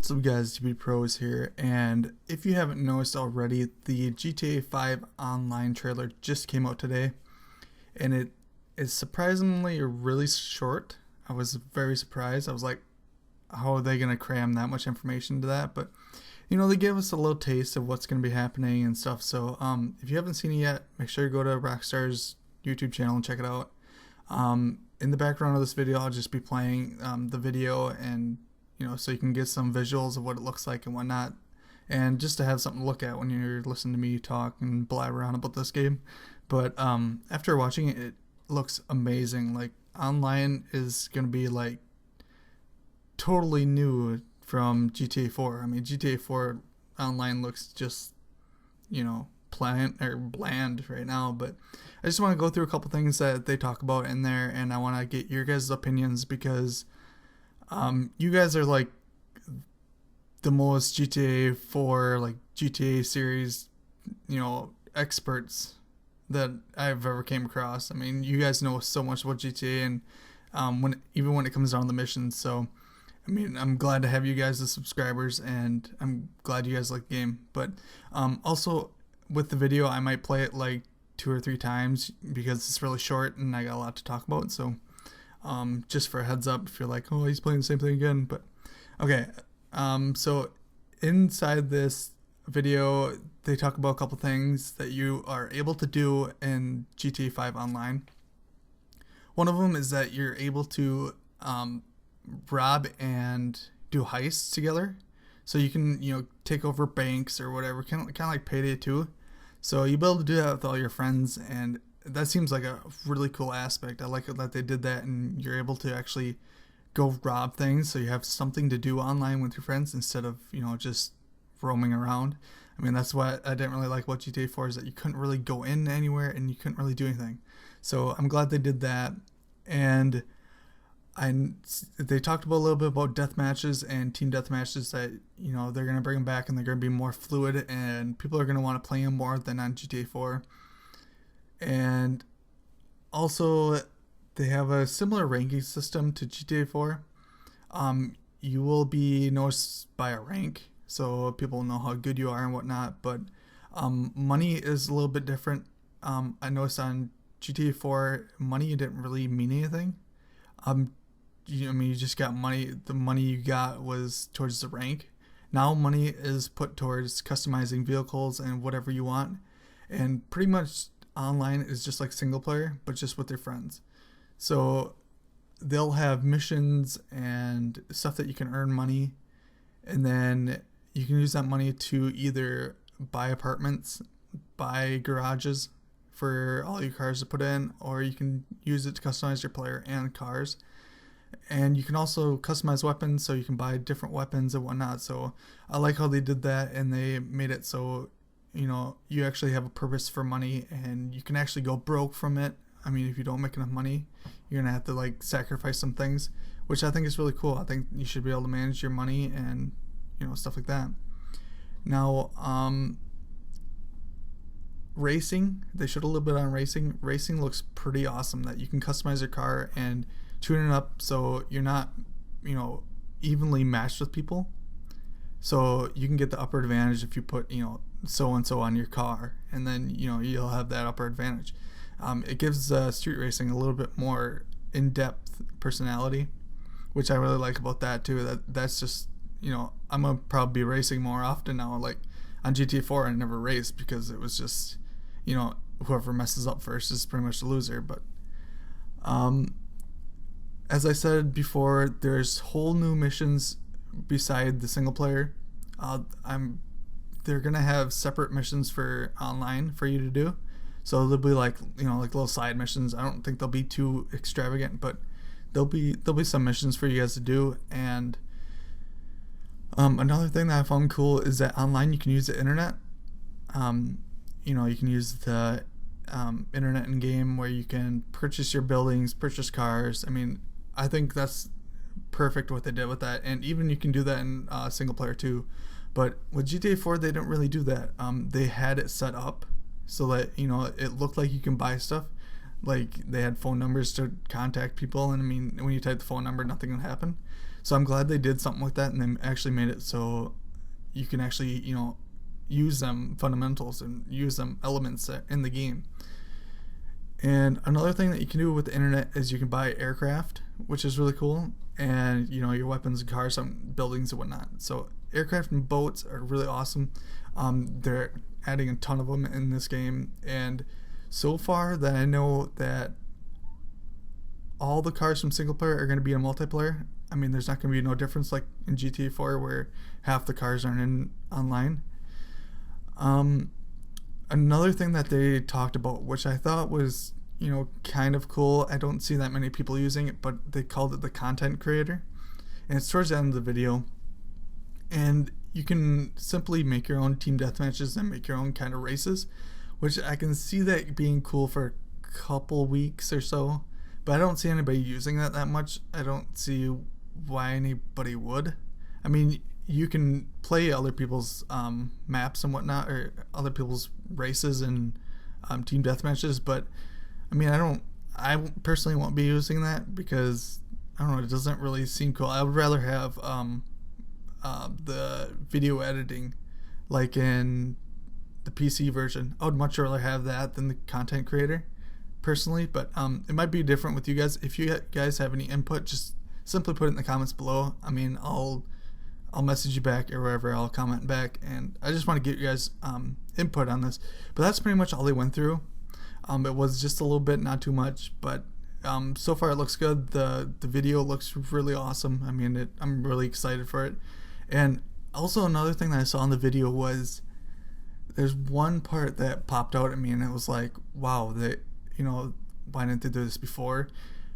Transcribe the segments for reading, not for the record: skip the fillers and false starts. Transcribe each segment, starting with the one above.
What's up guys, TBDPROS here, and if you haven't noticed already, the GTA 5 online trailer just came out today, and it is surprisingly really short. I was very surprised. I was like, how are they going to cram that much information to that? But, you know, they gave us a little taste of what's going to be happening and stuff, so if you haven't seen it yet, make sure you go to Rockstar's YouTube channel and check it out. In the background of this video, I'll just be playing the video, and so you can get some visuals of what it looks like and whatnot, and just to have something to look at when you're listening to me talk and blabber around about this game. But after watching it, it looks amazing. Like, online is gonna be like totally new from GTA 4. I mean, GTA 4 online looks just bland right now, but I just want to go through a couple things that they talk about in there, and I want to get your guys' opinions because you guys are like the most GTA 4, like GTA series, experts that I've ever came across. I mean, you guys know so much about GTA, and when it comes down to the missions. So, I mean, I'm glad to have you guys as subscribers, and I'm glad you guys like the game. But also with the video, I might play it like 2 or 3 times because it's really short and I got a lot to talk about. So just for a heads up, if you're like, oh, he's playing the same thing again. But okay, so inside this video, they talk about a couple things that you are able to do in GTA 5 online. One of them is that you're able to rob and do heists together. So you can, take over banks or whatever, kind of like Payday 2. So you'll be able to do that with all your friends, and that seems like a really cool aspect. I like it that they did that, and you're able to actually go rob things, so you have something to do online with your friends instead of, just roaming around. I mean, that's what I didn't really like about GTA 4, is that you couldn't really go in anywhere and you couldn't really do anything. So I'm glad they did that. And they talked about a little bit about death matches and team death matches, that they're going to bring them back, and they're going to be more fluid, and people are going to want to play them more than on GTA 4. And also they have a similar ranking system to GTA 4. You will be noticed by a rank, so people know how good you are and whatnot, but money is a little bit different. I noticed on GTA 4, money didn't really mean anything. You just got money. The money you got was towards the rank. Now money is put towards customizing vehicles and whatever you want. And pretty much online is just like single player, but just with your friends. So they'll have missions and stuff that you can earn money. And then you can use that money to either buy apartments, buy garages for all your cars to put in, or you can use it to customize your player and cars. And you can also customize weapons, so you can buy different weapons and whatnot. So I like how they did that, and they made it so you actually have a purpose for money, and you can actually go broke from it. I mean, if you don't make enough money, you're gonna have to like sacrifice some things, which I think is really cool. I think you should be able to manage your money and stuff like that. Now racing, they showed a little bit on racing. Racing looks pretty awesome, that you can customize your car and tune it up so you're not evenly matched with people, so you can get the upper advantage if you put so and so on your car, and then you'll have that upper advantage. It gives street racing a little bit more in-depth personality, which I really like about that too. That's just I'm gonna probably be racing more often now. Like on GTA 4, I never raced because it was just whoever messes up first is pretty much the loser. But as I said before, there's whole new missions beside the single player. They're gonna have separate missions for online for you to do. So there'll be like like little side missions. I don't think they'll be too extravagant, but there'll be some missions for you guys to do. And another thing that I found cool is that online you can use the internet. You can use the internet in game, where you can purchase your buildings, purchase cars. I mean, I think that's perfect what they did with that, and even you can do that in single player too. But with GTA 4, they didn't really do that. They had it set up so that it looked like you can buy stuff. Like, they had phone numbers to contact people, and I mean, when you type the phone number, nothing would happen. So I'm glad they did something like that, and they actually made it so you can actually, use them fundamentals and use them elements in the game. And another thing that you can do with the internet is you can buy aircraft, which is really cool, and your weapons and cars and buildings and whatnot. So aircraft and boats are really awesome. They're adding a ton of them in this game, and so far that I know that all the cars from single player are going to be in multiplayer. I mean, there's not going to be no difference like in GTA 4 where half the cars aren't in online. Another thing that they talked about, which I thought was, kind of cool, I don't see that many people using it, but they called it the content creator. And it's towards the end of the video. And you can simply make your own team deathmatches and make your own kind of races, which I can see that being cool for a couple weeks or so. But I don't see anybody using that much. I don't see why anybody would. I mean, you can play other people's maps and whatnot, or other people's races and team deathmatches, but I mean, I personally won't be using that because, I don't know, it doesn't really seem cool. I would rather have the video editing like in the PC version. I would much rather have that than the content creator personally, but it might be different with you guys. If you guys have any input, just simply put it in the comments below. I mean, I'll message you back or wherever, I'll comment back, and I just want to get you guys input on this. But that's pretty much all they went through. It was just a little bit, not too much, but so far it looks good. The video looks really awesome. I mean, I'm really excited for it. And also another thing that I saw in the video was there's one part that popped out at me, and it was like, wow, why didn't they do this before?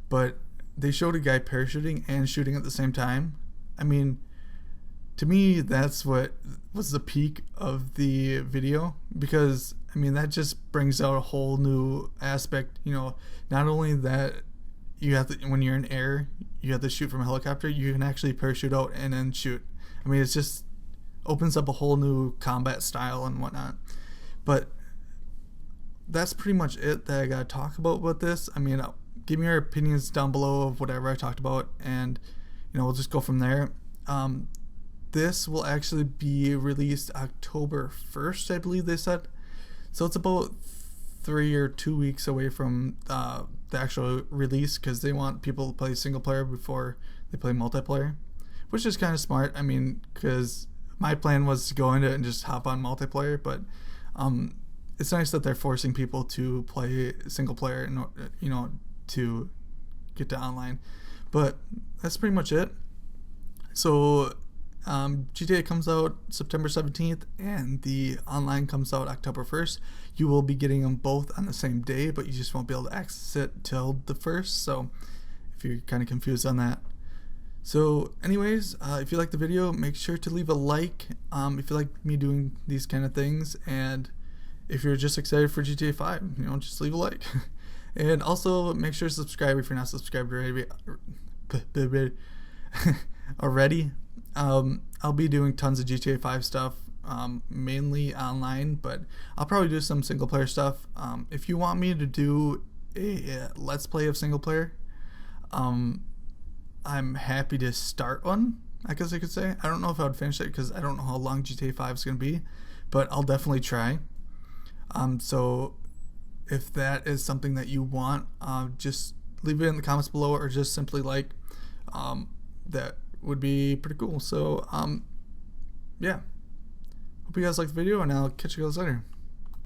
But they showed a guy parachuting and shooting at the same time. I mean, to me, that's what was the peak of the video, because I mean, that just brings out a whole new aspect. Not only that you have to, when you're in air, you have to shoot from a helicopter, you can actually parachute out and then shoot. I mean, it just opens up a whole new combat style and whatnot. But that's pretty much it that I gotta talk about with this. I mean, give me your opinions down below of whatever I talked about, and we'll just go from there. This will actually be released October 1st, I believe they said. So it's about 3 or 2 weeks away from the actual release, because they want people to play single player before they play multiplayer, which is kind of smart. I mean, because my plan was to go into it and just hop on multiplayer, but it's nice that they're forcing people to play single player and to get to online. But that's pretty much it. So GTA comes out September 17th and the online comes out October 1st. You will be getting them both on the same day, but you just won't be able to access it till the 1st, so if you're kind of confused on that. So anyways, if you like the video, make sure to leave a like if you like me doing these kind of things, and if you're just excited for GTA 5, just leave a like. And also make sure to subscribe if you're not subscribed already. I'll be doing tons of GTA 5 stuff, mainly online, but I'll probably do some single player stuff. If you want me to do a let's play of single player, I'm happy to start one, I guess I could say. I don't know if I would finish it because I don't know how long GTA 5 is going to be, but I'll definitely try. So if that is something that you want, just leave it in the comments below, or just simply like. That would be pretty cool. So yeah, hope you guys liked the video, and I'll catch you guys later.